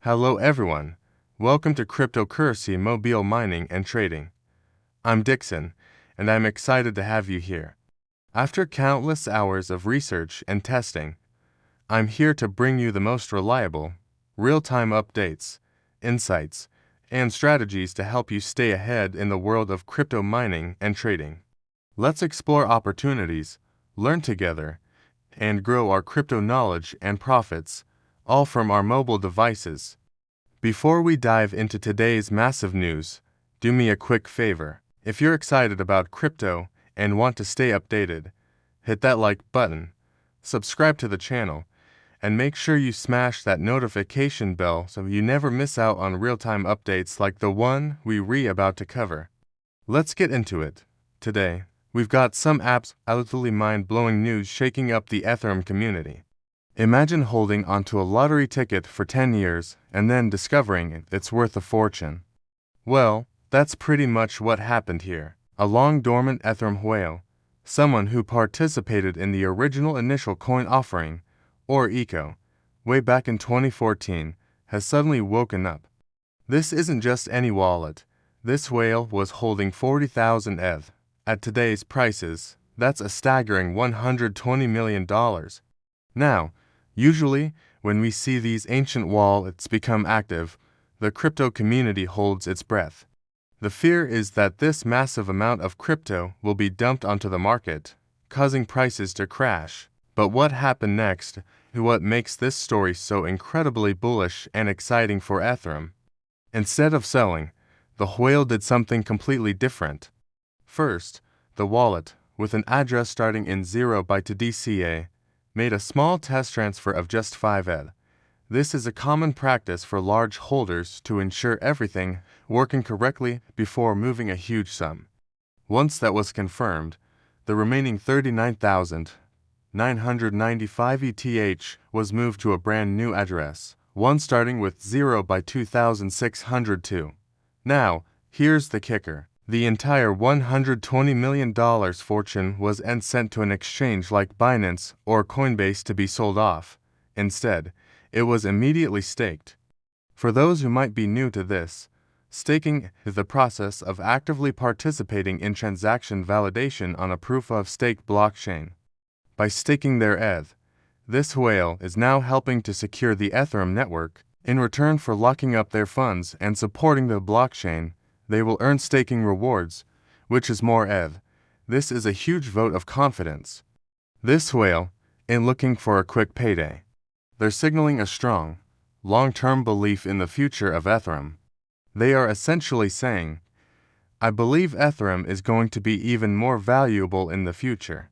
Hello everyone. Welcome to cryptocurrency mobile mining and trading. I'm Dixon, and I'm excited to have you here. After countless hours of research and testing, I'm here to bring you the most reliable, real-time updates, insights, and strategies to help you stay ahead in the world of crypto mining and trading. Let's explore opportunities, learn together, and grow our crypto knowledge and profits, all from our mobile devices. Before we dive into today's massive news, do me a quick favor. If you're excited about crypto and want to stay updated, hit that like button, subscribe to the channel, and make sure you smash that notification bell so you never miss out on real-time updates like the one we're about to cover. Let's get into it. Today, we've got some absolutely mind-blowing news shaking up the Ethereum community. Imagine holding onto a lottery ticket for 10 years and then discovering it's worth a fortune. Well, that's pretty much what happened here. A long-dormant Ethereum whale, someone who participated in the original initial coin offering, or ICO, way back in 2014, has suddenly woken up. This isn't just any wallet. This whale was holding 40,000 ETH. At today's prices, that's a staggering $120 million. Now, usually, when we see these ancient wallets become active, the crypto community holds its breath. The fear is that this massive amount of crypto will be dumped onto the market, causing prices to crash. But what happened next is what makes this story so incredibly bullish and exciting for Ethereum. Instead of selling, the whale did something completely different. First, the wallet, with an address starting in 0 byte to DCA, made a small test transfer of just 5 ETH. This is a common practice for large holders to ensure everything working correctly before moving a huge sum. Once that was confirmed, the remaining 39,995 ETH was moved to a brand new address, one starting with 0 by 2602. Now, here's the kicker. The entire $120 million fortune was sent to an exchange like Binance or Coinbase to be sold off. Instead, it was immediately staked. For those who might be new to this, staking is the process of actively participating in transaction validation on a proof-of-stake blockchain. By staking their ETH, this whale is now helping to secure the Ethereum network. In return for locking up their funds and supporting the blockchain, they will earn staking rewards, which is more ETH. This is a huge vote of confidence. This whale ain't looking for a quick payday. They're signaling a strong, long-term belief in the future of Ethereum. They are essentially saying, I believe Ethereum is going to be even more valuable in the future.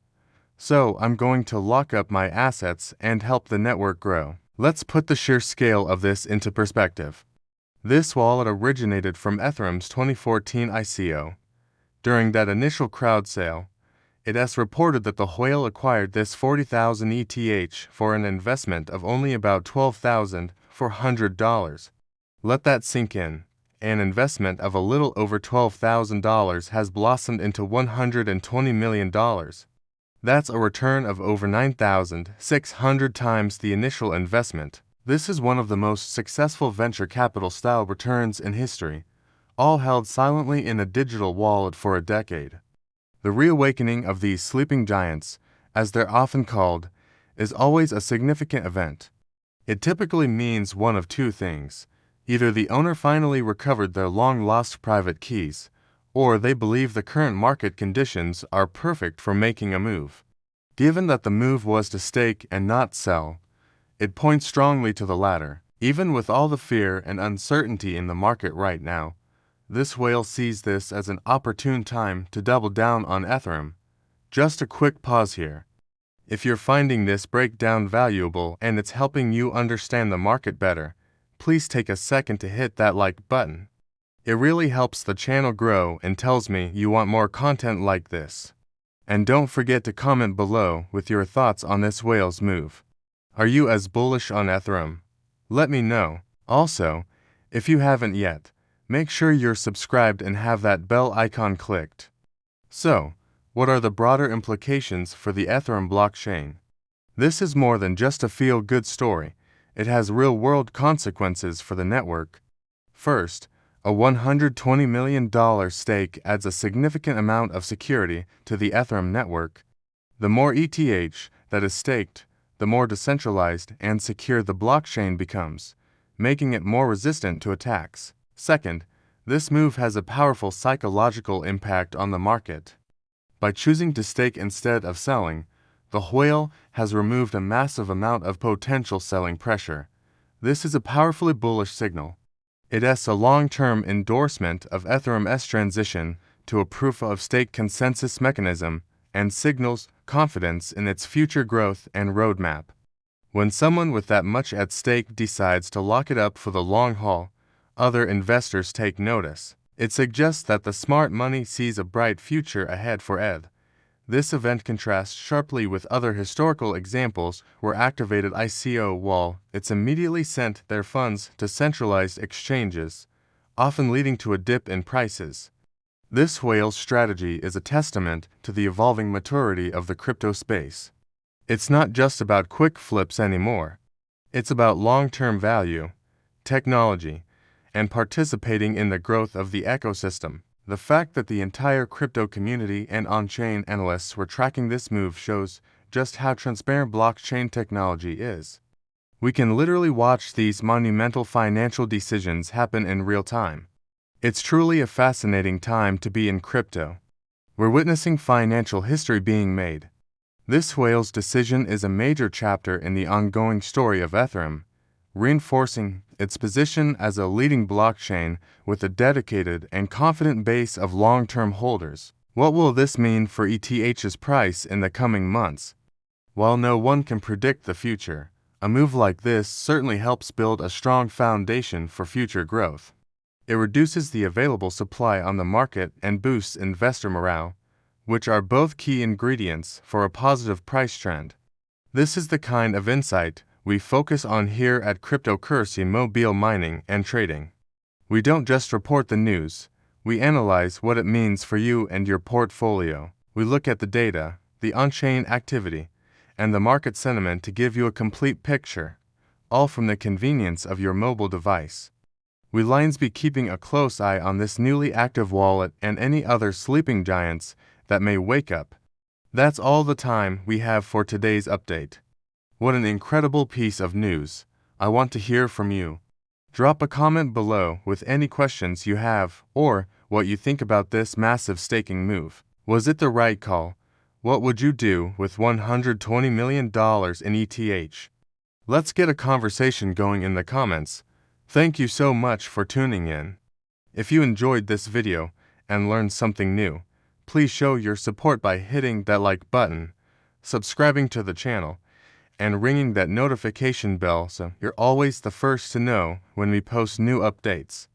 So I'm going to lock up my assets and help the network grow. Let's put the sheer scale of this into perspective. This wallet originated from Ethereum's 2014 ICO. During that initial crowd sale, it has reported that the whale acquired this 40,000 ETH for an investment of only about $12,400. Let that sink in. An investment of a little over $12,000 has blossomed into $120 million. That's a return of over 9,600 times the initial investment. This is one of the most successful venture capital-style returns in history, all held silently in a digital wallet for a decade. The reawakening of these sleeping giants, as they're often called, is always a significant event. It typically means one of two things. Either the owner finally recovered their long-lost private keys, or they believe the current market conditions are perfect for making a move. Given that the move was to stake and not sell, it points strongly to the latter. Even with all the fear and uncertainty in the market right now, this whale sees this as an opportune time to double down on Ethereum. Just a quick pause here. If you're finding this breakdown valuable and it's helping you understand the market better, please take a second to hit that like button. It really helps the channel grow and tells me you want more content like this. And don't forget to comment below with your thoughts on this whale's move. Are you as bullish on Ethereum? Let me know. Also, if you haven't yet, make sure you're subscribed and have that bell icon clicked. So, what are the broader implications for the Ethereum blockchain? This is more than just a feel-good story. it has real-world consequences for the network. First, a $120 million stake adds a significant amount of security to the Ethereum network. The more ETH that is staked, the more decentralized and secure the blockchain becomes, making it more resistant to attacks. Second, this move has a powerful psychological impact on the market. By choosing to stake instead of selling, the whale has removed a massive amount of potential selling pressure. This is a powerfully bullish signal. It is a long-term endorsement of Ethereum's transition to a proof-of-stake consensus mechanism and signals confidence in its future growth and roadmap. When someone with that much at stake decides to lock it up for the long haul, other investors take notice. It suggests that the smart money sees a bright future ahead for ETH. This event contrasts sharply with other historical examples where activated ICO wallets immediately sent their funds to centralized exchanges, often leading to a dip in prices. This whale's strategy is a testament to the evolving maturity of the crypto space. It's not just about quick flips anymore. It's about long-term value, technology, and participating in the growth of the ecosystem. The fact that the entire crypto community and on-chain analysts were tracking this move shows just how transparent blockchain technology is. We can literally watch these monumental financial decisions happen in real time. It's truly a fascinating time to be in crypto. We're witnessing financial history being made. This whale's decision is a major chapter in the ongoing story of Ethereum, reinforcing its position as a leading blockchain with a dedicated and confident base of long-term holders. What will this mean for ETH's price in the coming months? While no one can predict the future, a move like this certainly helps build a strong foundation for future growth. It reduces the available supply on the market and boosts investor morale, which are both key ingredients for a positive price trend. This is the kind of insight we focus on here at Cryptocurrency Mobile Mining and Trading. We don't just report the news, we analyze what it means for you and your portfolio. We look at the data, the on-chain activity, and the market sentiment to give you a complete picture, all from the convenience of your mobile device. We'll be keeping a close eye on this newly active wallet and any other sleeping giants that may wake up. That's all the time we have for today's update. What an incredible piece of news. I want to hear from you. Drop a comment below with any questions you have or what you think about this massive staking move. Was it the right call? What would you do with $120 million in ETH? Let's get a conversation going in the comments. Thank you so much for tuning in. If you enjoyed this video and learned something new, please show your support by hitting that like button, subscribing to the channel, and ringing that notification bell so you're always the first to know when we post new updates.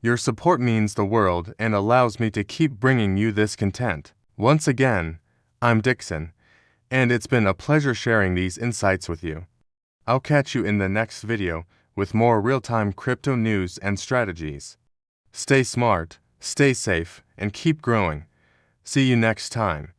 Your support means the world and allows me to keep bringing you this content. Once again, I'm Dixon, and it's been a pleasure sharing these insights with you. I'll catch you in the next video with more real-time crypto news and strategies. Stay smart, stay safe, and keep growing. See you next time.